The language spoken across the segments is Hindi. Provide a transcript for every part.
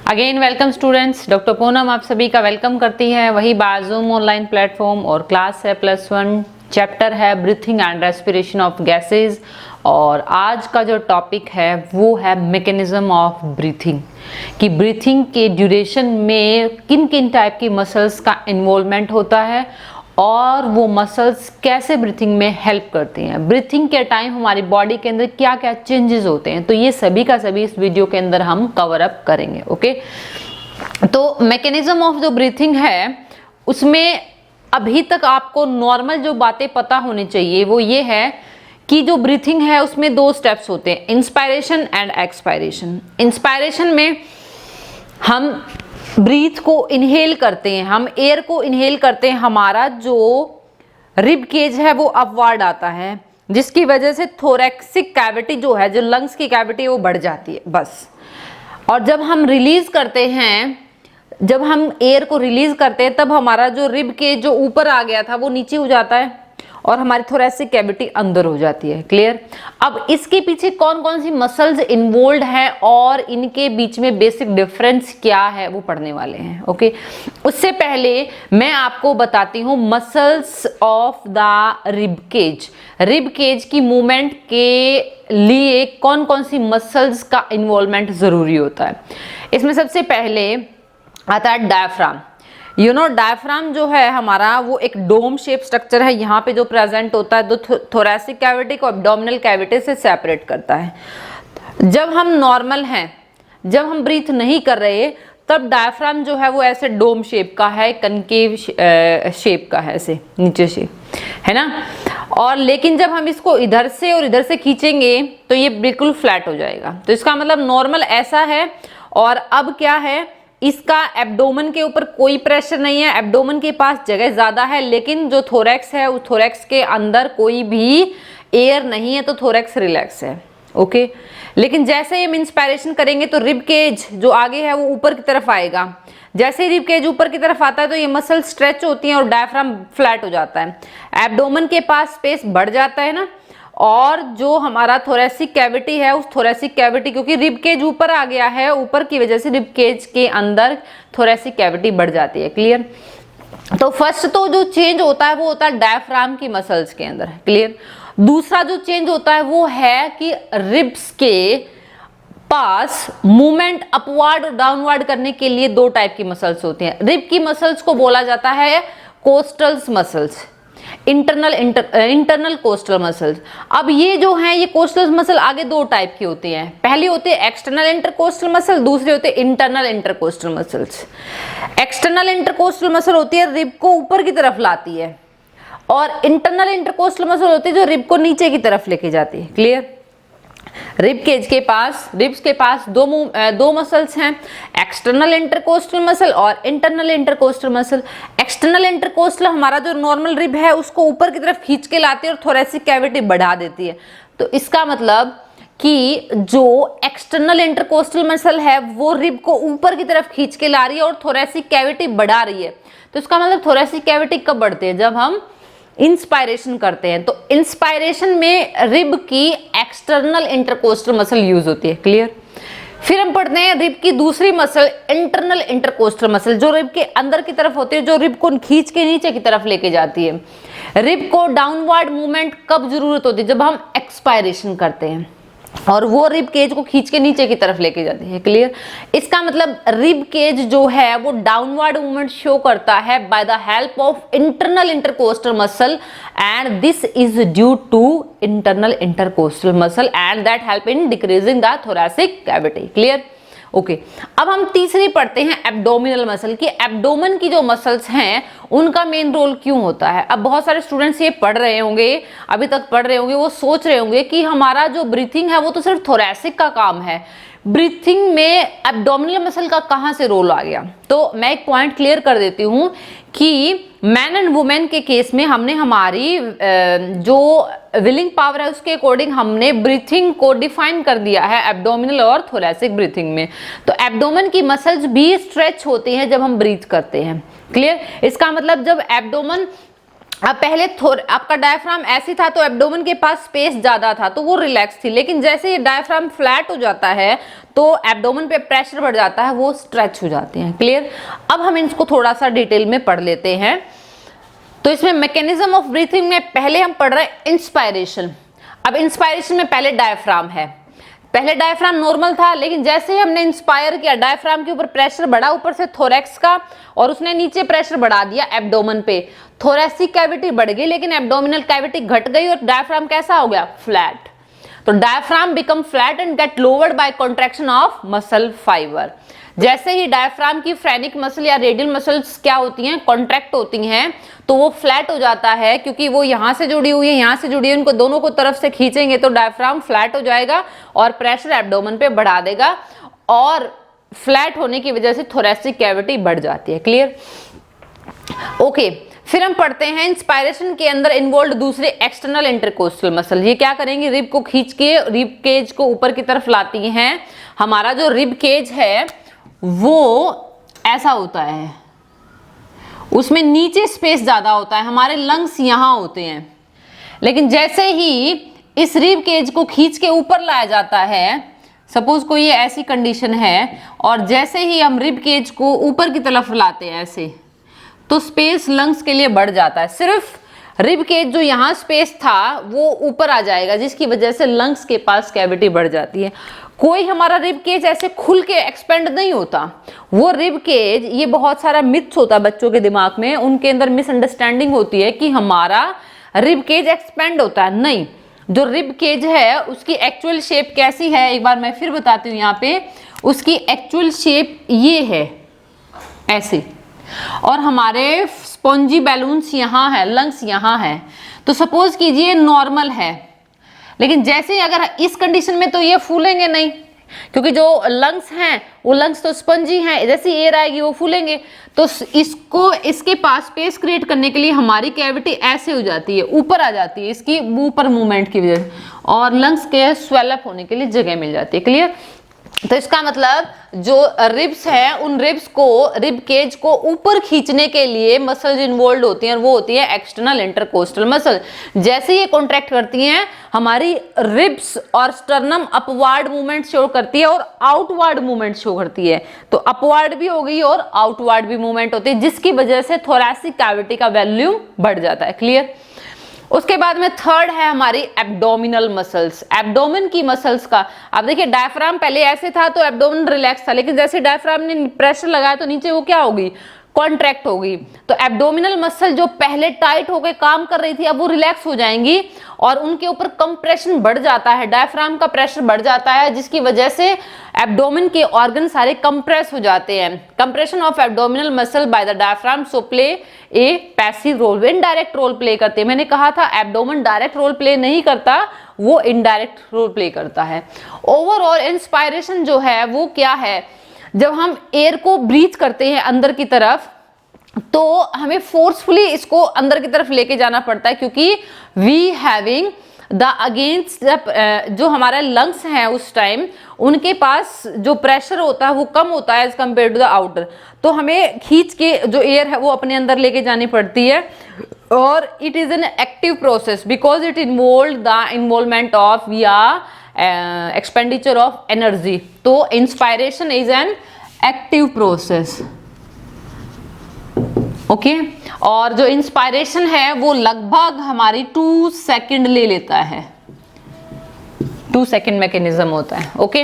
Again welcome students, doctor Poonam आप सभी का वेलकम करती है। वही बाजूम ऑनलाइन प्लेटफॉर्म और क्लास है +1, चैप्टर है breathing and respiration of gases. और आज का जो टॉपिक है वो है मैकेनिज्म ऑफ ब्रीथिंग, कि ब्रीथिंग के ड्यूरेशन में किन किन टाइप की मसल्स का इन्वॉल्वमेंट होता है और वो मसल्स कैसे ब्रीथिंग में हेल्प करती हैं। ब्रीथिंग के टाइम हमारी बॉडी के अंदर क्या क्या चेंजेस होते हैं, तो ये सभी का सभी इस वीडियो के अंदर हम कवर अप करेंगे। ओके, तो मैकेनिज्म ऑफ जो ब्रीथिंग है उसमें अभी तक आपको नॉर्मल जो बातें पता होनी चाहिए वो ये है कि जो ब्रीथिंग है उसमें 2 स्टेप्स होते हैं, इंस्पायरेशन एंड एक्सपायरेशन। इंस्पायरेशन में हम ब्रीथ को इनहेल करते हैं, हम एयर को इनहेल करते हैं, हमारा जो रिब केज है वो अपवर्ड आता है, जिसकी वजह से थोरैक्सिक कैविटी जो है, जो लंग्स की कैविटी है वो बढ़ जाती है बस। और जब हम रिलीज करते हैं, जब हम एयर को रिलीज करते हैं तब हमारा जो रिब केज जो ऊपर आ गया था वो नीचे हो जाता है और हमारी थोरैसिक कैविटी अंदर हो जाती है। क्लियर? अब इसके पीछे कौन कौन सी मसल्स इन्वॉल्व है और इनके बीच में बेसिक डिफरेंस क्या है वो पढ़ने वाले हैं। ओके, उससे पहले मैं आपको बताती हूँ muscles of the rib cage. Rib cage की मूवमेंट के लिए कौन कौन सी मसल्स का इन्वॉल्वमेंट जरूरी होता है। इसमें सबसे पहले आता है डायफ्राम। डायफ्राम जो है हमारा वो एक डोम शेप स्ट्रक्चर है, यहाँ पे जो प्रेजेंट होता है, तो थोरैसिक कैविटी को एब्डोमिनल कैविटी से सेपरेट करता है। जब हम नॉर्मल हैं, जब हम ब्रीथ नहीं कर रहे, तब डायफ्राम जो है वो ऐसे डोम शेप का है, कनकेव शेप का है, ऐसे नीचे से, है ना। और लेकिन जब हम इसको इधर से और इधर से खींचेंगे तो ये बिल्कुल फ्लैट हो जाएगा। तो इसका मतलब नॉर्मल ऐसा है। और अब क्या है, इसका एब्डोमेन के ऊपर कोई प्रेशर नहीं है, एब्डोमेन के पास जगह ज्यादा है, लेकिन जो थोरैक्स है उस थोरैक्स के अंदर कोई भी एयर नहीं है, तो थोरैक्स रिलैक्स है। ओके, लेकिन जैसे हम इंस्पायरेशन करेंगे तो रिब केज जो आगे है वो ऊपर की तरफ आएगा। जैसे ही रिब केज ऊपर की तरफ आता है तो ये मसल स्ट्रेच होती हैं और डायफ्राम फ्लैट हो जाता है, एब्डोमेन के पास स्पेस बढ़ जाता है ना। और जो हमारा थोरैसिक कैविटी है, उस थोरैसिक कैविटी, क्योंकि रिब केज ऊपर आ गया है, ऊपर की वजह से रिब केज के अंदर थोरैसिक कैविटी बढ़ जाती है। क्लियर? तो फर्स्ट तो जो चेंज होता है वो होता है डायफ्राम की मसल्स के अंदर। क्लियर? दूसरा जो चेंज होता है वो है कि रिब्स के पास मूवमेंट अपवर्ड और डाउनवर्ड करने के लिए 2 टाइप की मसल्स होती हैं। रिब की मसल्स को बोला जाता है कोस्टल्स मसल्स, इंटरनल कोस्टल मसल्स। अब ये जो हैं, ये कोस्टल मसल आगे 2 टाइप की होती हैं। पहली होती है एक्सटर्नल इंटरकोस्टल मसल, दूसरी होती है internal intercostal muscles. External intercostal muscle होती है रिब को ऊपर की तरफ लाती है, और इंटरनल इंटरकोस्टल मसल होती है जो रिब को नीचे की तरफ लेके जाती है। क्लियर? रिब केज के पास, रिब्स के पास दो मसल्स हैं, एक्सटर्नल इंटरकोस्टल मसल और internal intercostal muscle. External intercostal हमारा जो नॉर्मल रिब है उसको ऊपर की तरफ खींच के लाती है और थोरैसिक कैविटी बढ़ा देती है। तो इसका मतलब कि जो एक्सटर्नल इंटरकोस्टल मसल है वो रिब को ऊपर की तरफ खींच के ला रही है और थोरैसिक कैविटी बढ़ा रही है। तो इसका मतलब थोरैसिक कैविटी कब बढ़ती है? जब हम इंस्पायरेशन करते हैं। तो इंस्पायरेशन में रिब की एक्सटर्नल इंटरकोस्टल मसल यूज होती है। क्लियर? फिर हम पढ़ते हैं रिब की दूसरी मसल इंटरनल इंटरकोस्टल मसल, जो रिब के अंदर की तरफ होती है, जो रिब को खींच के नीचे की तरफ लेके जाती है। रिब को डाउनवर्ड मूवमेंट कब जरूरत होती है? जब हम एक्सपायरेशन करते हैं, और वो रिब केज को खींच के नीचे की तरफ लेके जाती है। क्लियर? इसका मतलब रिब केज जो है वो डाउनवर्ड मूवमेंट शो करता है by the help of internal intercostal muscle, and this is due to internal intercostal muscle and that help in decreasing the thoracic cavity. Clear? Okay, अब हम तीसरी पढ़ते हैं एब्डोमिनल मसल की। एब्डोमेन की जो मसल्स हैं उनका मेन रोल क्यों होता है। अब बहुत सारे स्टूडेंट्स ये पढ़ रहे होंगे, अभी तक पढ़ रहे होंगे, वो सोच रहे होंगे कि हमारा जो ब्रीथिंग है वो तो सिर्फ थोरैसिक का काम है, ब्रीथिंग में एब्डोमिनल मसल का कहाँ से रोल आ गया। तो मैं एक पॉइंट क्लियर कर देती हूँ कि मैन एंड वुमेन के केस में हमने हमारी जो विलिंग पावर है उसके अकॉर्डिंग हमने ब्रीथिंग को डिफाइन कर दिया है एब्डोमिनल और थोरैसिक ब्रीथिंग में। तो एब्डोमेन की मसल्स भी स्ट्रेच होती हैं जब हम ब्रीथ करते हैं। क्लियर? इसका मतलब जब एब्डोमेन अब पहले आपका डायफ्राम ऐसी था तो एब्डोमेन के पास स्पेस ज्यादा था तो वो रिलैक्स थी, लेकिन जैसे ये डायफ्राम फ्लैट हो जाता है तो एब्डोमेन पे प्रेशर बढ़ जाता है, वो स्ट्रेच हो जाते हैं। क्लियर? अब हम इसको थोड़ा सा डिटेल में पढ़ लेते हैं। तो इसमें मैकेनिज्म ऑफ ब्रीथिंग में पहले हम पढ़ रहे हैं इंस्पायरेशन। अब इंस्पायरेशन में पहले डायफ्राम है, पहले डायफ्राम नॉर्मल था, लेकिन जैसे ही हमने इंस्पायर किया डायफ्राम के ऊपर प्रेशर बढ़ा, ऊपर से थोरैक्स का, और उसने नीचे प्रेशर बढ़ा दिया एब्डोमेन पे। थोरैसिक कैविटी बढ़ गई लेकिन एब्डोमिनल कैविटी घट गई और डायफ्राम कैसा हो गया? फ्लैट। तो diaphragm become flat and get lowered by contraction of muscle fibre. जैसे ही डायफ्राम की फ्रेनिक मसल या रेडियल मसल्स क्या होती हैं? कॉन्ट्रैक्ट होती हैं, तो वो फ्लैट हो जाता है, क्योंकि वो यहाँ से जुड़ी हुई है, यहाँ से जुड़ी है, उनको दोनों को तरफ से खींचेंगे तो डायफ्राम फ्लैट हो जाएगा और प्रेशर एब्डोमेन पे बढ़ा देगा, और फ्लैट होने की वजह से थोरैसिक कैविटी बढ़ जाती है। क्लियर? ओके, फिर हम पढ़ते हैं इंस्पायरेशन के अंदर इन्वॉल्व दूसरे एक्सटर्नल इंटरकोस्टल मसल। ये क्या करेंगे? रिब को खींच के रिब केज को ऊपर की तरफ लाती हैं। हमारा जो रिब केज है वो ऐसा होता है, उसमें नीचे स्पेस ज्यादा होता है, हमारे लंग्स यहां होते हैं, लेकिन जैसे ही इस रिब केज को खींच के ऊपर लाया जाता है, सपोज कोई ये ऐसी कंडीशन है, और जैसे ही हम रिब केज को ऊपर की तरफ लाते हैं ऐसे, तो स्पेस लंग्स के लिए बढ़ जाता है। सिर्फ रिब केज जो यहाँ स्पेस था वो ऊपर आ जाएगा, जिसकी वजह से लंग्स के पास कैविटी बढ़ जाती है। कोई हमारा रिब केज ऐसे खुल के एक्सपेंड नहीं होता। वो रिब केज, ये बहुत सारा मिथ्स होता है बच्चों के दिमाग में, उनके अंदर मिसअंडरस्टैंडिंग होती है कि हमारा रिब केज एक्सपेंड होता है। नहीं, जो रिब केज है उसकी एक्चुअल शेप कैसी है एक बार मैं फिर बताती हूँ। यहाँ पे उसकी एक्चुअल शेप ये है ऐसे, और हमारे स्पॉन्जी बैलून्स यहाँ है, लंग्स यहाँ है। तो सपोज कीजिए नॉर्मल है, लेकिन जैसे ही अगर इस कंडीशन में तो ये फूलेंगे नहीं, क्योंकि जो लंग्स हैं वो लंग्स तो स्पंजी हैं, जैसे एयर आएगी वो फूलेंगे। तो इसको इसके पास स्पेस क्रिएट करने के लिए हमारी कैविटी ऐसे हो जाती है, ऊपर आ जाती है, इसकी ऊपर मूवमेंट की वजह से, और लंग्स के स्वेलअप होने के लिए जगह मिल जाती है। क्लियर? तो इसका मतलब जो रिब्स है, उन रिब्स को, रिब केज को ऊपर खींचने के लिए मसल्स इन्वॉल्व होती हैं, और वो होती है एक्सटर्नल इंटरकोस्टल मसल। जैसे ये कॉन्ट्रैक्ट करती हैं, हमारी रिब्स और स्टर्नम अपवार्ड मूवमेंट शो करती है और आउटवार्ड मूवमेंट शो करती है। तो अपवार्ड भी हो गई और आउटवार्ड भी मूवमेंट होती है, जिसकी वजह से थोरैसिक कैविटी का वॉल्यूम बढ़ जाता है। क्लियर? उसके बाद में थर्ड है हमारी एब्डोमिनल मसल्स। एब्डोमेन की मसल्स का, अब देखिए डायफ्राम पहले ऐसे था तो एब्डोमेन रिलैक्स था, लेकिन जैसे डायफ्राम ने प्रेशर लगाया तो नीचे वो क्या होगी? कॉन्ट्रैक्ट होगी। तो एब्डोमिनल मसल जो पहले टाइट होकर काम कर रही थी अब वो रिलैक्स हो जाएंगी, और उनके ऊपर कंप्रेशन बढ़ जाता है, डायफ्राम का प्रेशर बढ़ जाता है, जिसकी वजह से एब्डोमेन के ऑर्गन सारे कंप्रेस हो जाते हैं। Compression of abdominal muscle by the diaphragm so play a passive role, indirect role play करते हैं। मैंने कहा था एब्डोमेन डायरेक्ट रोल प्ले नहीं करता, वो इनडायरेक्ट रोल प्ले करता है। ओवरऑल इंस्पायरेशन जो है वो क्या है? जब हम एयर को ब्रीथ करते हैं अंदर की तरफ, तो हमें फोर्सफुली इसको अंदर की तरफ लेके जाना पड़ता है, क्योंकि वी हैविंग द अगेंस्ट जो हमारा लंग्स हैं उस टाइम, उनके पास जो प्रेशर होता है वो कम होता है as compare to the outer. तो हमें खींच के जो एयर है वो अपने अंदर लेके जानी पड़ती है, और it is an active process because it involve the involvement of या एक्सपेंडिचर ऑफ एनर्जी। तो inspiration is an active process. Okay, और जो इंस्पायरेशन है वो लगभग हमारी 2 सेकंड ले लेता है, 2 सेकंड मैकेनिज्म होता है। ओके,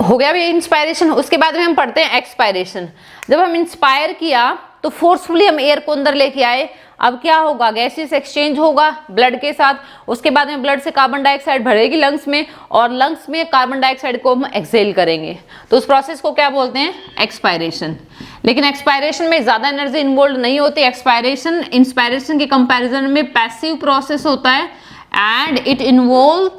हो गया भी इंस्पायरेशन। उसके बाद में हम पढ़ते हैं एक्सपायरेशन। जब हम इंस्पायर किया तो फोर्सफुली हम एयर को अंदर लेके आए, अब क्या होगा? गैसेस एक्सचेंज होगा ब्लड के साथ, उसके बाद में ब्लड से कार्बन डाइऑक्साइड भरेगी लंग्स में, और लंग्स में कार्बन डाइऑक्साइड को हम एक्सहेल करेंगे। तो उस प्रोसेस को क्या बोलते हैं? एक्सपायरेशन। लेकिन एक्सपायरेशन में ज्यादा एनर्जी इन्वॉल्व नहीं होती। एक्सपायरेशन इंस्पायरेशन के कंपैरिजन में पैसिव प्रोसेस होता है, and it involve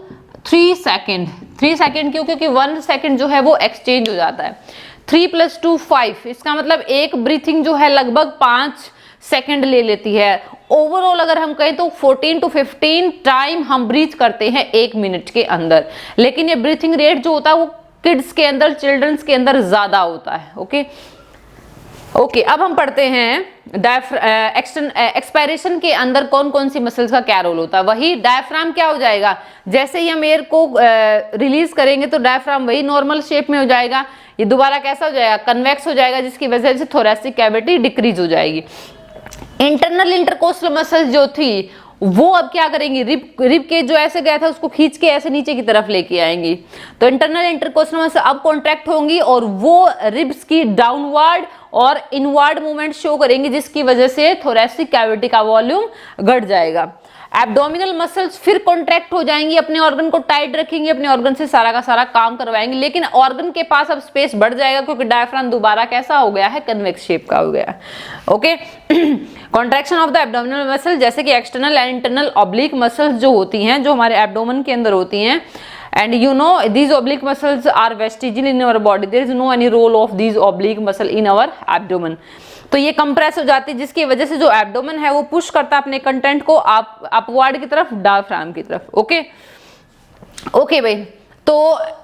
3 second. 3 second क्यों? क्योंकि 1 सेकेंड जो है वो एक्सचेंज हो जाता है। 3 + 2 5, इसका मतलब एक ब्रीथिंग जो है लगभग 5 सेकेंड ले लेती है। ओवरऑल अगर हम कहें तो 14 to 15 टाइम हम ब्रीथ करते हैं 1 मिनट के अंदर, लेकिन ये ब्रीथिंग रेट जो होता है वो किड्स के अंदर, चिल्ड्रंस के अंदर ज्यादा होता है। ओके ओके, अब हम पढ़ते हैं एक्सपायरेशन के अंदर कौन कौन सी मसल्स का क्या रोल होता है। वही डायफ्राम क्या हो जाएगा, जैसे ही हम एयर को रिलीज करेंगे तो डायफ्राम वही नॉर्मल शेप में हो जाएगा, ये दोबारा कैसा हो जाएगा, कन्वेक्स हो जाएगा, जिसकी वजह से थोरैसिक कैविटी डिक्रीज हो जाएगी। इंटरनल इंटरकोस्टल मसल्स जो थी वो अब क्या करेंगी, रिब के जो ऐसे गया था उसको खींच के ऐसे नीचे की तरफ लेके आएंगी, तो इंटरनल इंटरकोस्टल मसल अब कॉन्ट्रैक्ट होंगी और वो रिब्स की डाउनवर्ड और इनवर्ड मूवमेंट शो करेंगी, जिसकी वजह से थोरैसिक कैविटी का वॉल्यूम घट जाएगा। एब्डोमिनल मसल्स फिर कॉन्ट्रैक्ट हो जाएंगी, अपने ऑर्गन को टाइट रखेंगे, अपने ऑर्गन से सारा का सारा काम करवाएंगे, लेकिन ऑर्गन के पास अब स्पेस बढ़ जाएगा क्योंकि डायफ्राम दोबारा कैसा हो गया है, कन्वेक्स शेप का हो गया। Okay, contraction of the abdominal muscle, जैसे कि external and internal oblique muscles जो होती हैं, जो हमारे एब्डोमेन के अंदर होती हैं, and you know these oblique muscles are vestigial in our body, there is no any role of these oblique muscle in our abdomen। तो ये कंप्रेस हो जाती है, जिसकी वजह से जो एब्डोमेन है वो पुश करता है अपने कंटेंट को अपवर्ड की तरफ, डायफ्राम की तरफ। ओके ओके भाई, तो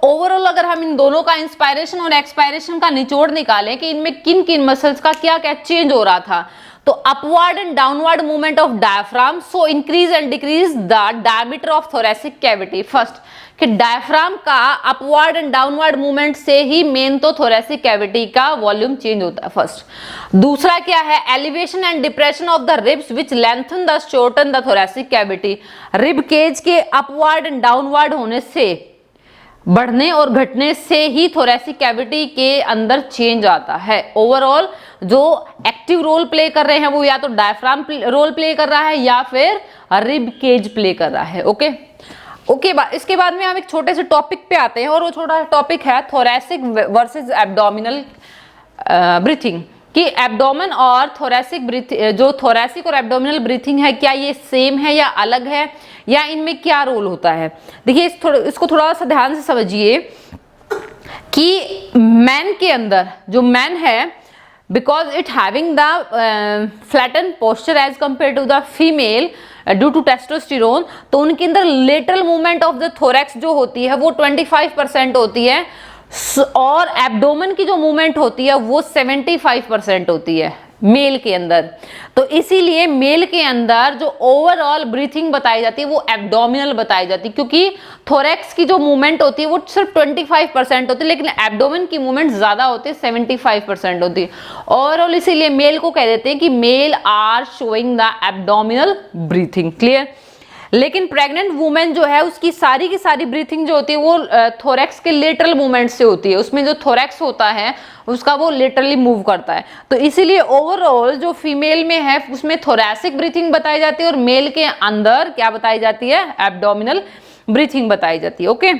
ओवरऑल अगर हम इन दोनों का इंस्पायरेशन और एक्सपायरेशन का निचोड़ निकालें कि इनमें किन किन मसल्स का क्या क्या चेंज हो रहा था, तो upward and downward movement of diaphragm, so increase and decrease the diameter of thoracic cavity. First कि डायफ्राम का अपवर्ड एंड डाउनवर्ड मूवमेंट से ही मेन तो थोरैसिक कैविटी का वॉल्यूम चेंज होता है फर्स्ट। दूसरा क्या है, elevation and depression of the ribs which lengthen the shorten the thoracic cavity. Rib cage के अपवर्ड एंड डाउनवर्ड होने से, बढ़ने और घटने से ही थोरैसिक कैविटी के अंदर चेंज आता है। ओवरऑल जो एक्टिव रोल प्ले कर रहे हैं वो या तो डायफ्राम रोल प्ले कर रहा है या फिर रिब केज प्ले कर रहा है। ओके ओके, इसके बाद में हम एक छोटे से टॉपिक पे आते हैं और वो छोटा सा टॉपिक है थोरैसिक वर्सेस एब्डोमिनल ब्रीथिंग, कि एब्डोमेन और थोरैसिक जो थोरैसिक और एब्डोमिनल ब्रीथिंग है, क्या ये सेम है या अलग है, या इनमें क्या रोल होता है। देखिए इसको थोड़ा सा ध्यान से समझिए कि मैन के अंदर, जो मैन है, because it having the flatten posture as compare to the female due to testosterone, तो उनके अंदर lateral movement of the thorax जो होती है वो 25% होती है और एब्डोमेन की जो मूवमेंट होती है वो 75% होती है मेल के अंदर। तो इसीलिए मेल के अंदर जो ओवरऑल ब्रीथिंग बताई जाती है वो एब्डोमिनल बताई जाती है, क्योंकि थोरैक्स की जो मूवमेंट होती है वो सिर्फ 25% होती है, लेकिन एब्डोमेन की मूवमेंट ज्यादा होती है, 75% होती है ओवरऑल। इसीलिए मेल को कह देते हैं कि male are showing the abdominal breathing. Clear. लेकिन प्रेग्नेंट वुमेन जो है उसकी सारी की सारी ब्रीथिंग जो होती है वो थोरैक्स के लेटरल मूवमेंट से होती है, उसमें जो थोरैक्स होता है उसका वो लेटरली मूव करता है। तो इसीलिए ओवरऑल जो फीमेल में है उसमें थोरैसिक ब्रीथिंग बताई जाती है और मेल के अंदर क्या बताई जाती है, एब्डोमिनल ब्रीथिंग बताई जाती है। ओके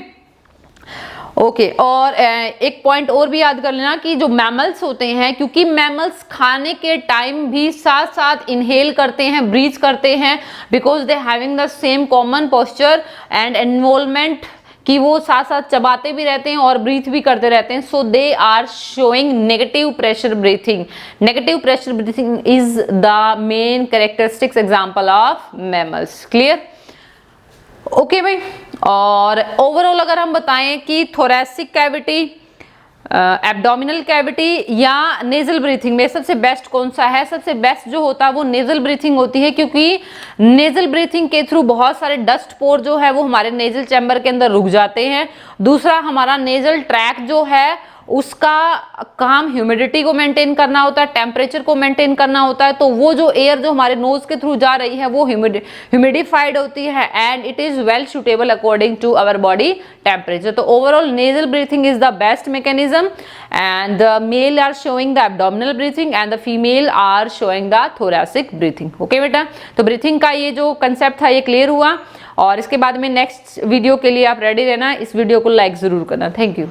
ओके, और एक पॉइंट और भी याद कर लेना कि जो मैमल्स होते हैं, क्योंकि मैमल्स खाने के टाइम भी साथ साथ इनहेल करते हैं, ब्रीथ करते हैं, because they having the same common posture and involvement, कि वो साथ साथ चबाते भी रहते हैं और ब्रीथ भी करते रहते हैं। So they are showing negative pressure breathing. Negative pressure breathing is the main characteristics example of mammals. Clear. Okay भाई, और ओवरऑल अगर हम बताएं कि थोरैसिक कैविटी, एब्डोमिनल कैविटी या नेजल ब्रीथिंग में सबसे बेस्ट कौन सा है, सबसे बेस्ट जो होता है वो नेजल ब्रीथिंग होती है, क्योंकि नेजल ब्रीथिंग के थ्रू बहुत सारे डस्ट पोर जो है वो हमारे नेजल चैम्बर के अंदर रुक जाते हैं। दूसरा, हमारा नेजल ट्रैक जो है उसका काम ह्यूमिडिटी को मेंटेन करना होता है, टेम्परेचर को मेंटेन करना होता है, तो वो जो एयर जो हमारे नोज के थ्रू जा रही है वो ह्यूमिडिफाइड होती है and it is well suitable according to our body temperature. तो overall nasal breathing is the best mechanism and the male are showing the abdominal breathing and the female are showing the thoracic breathing. Okay बेटा, तो ब्रीथिंग का ये जो कंसेप्ट था ये क्लियर हुआ, और इसके बाद में नेक्स्ट वीडियो के लिए आप रेडी रहना, इस वीडियो को लाइक जरूर करना। Thank you.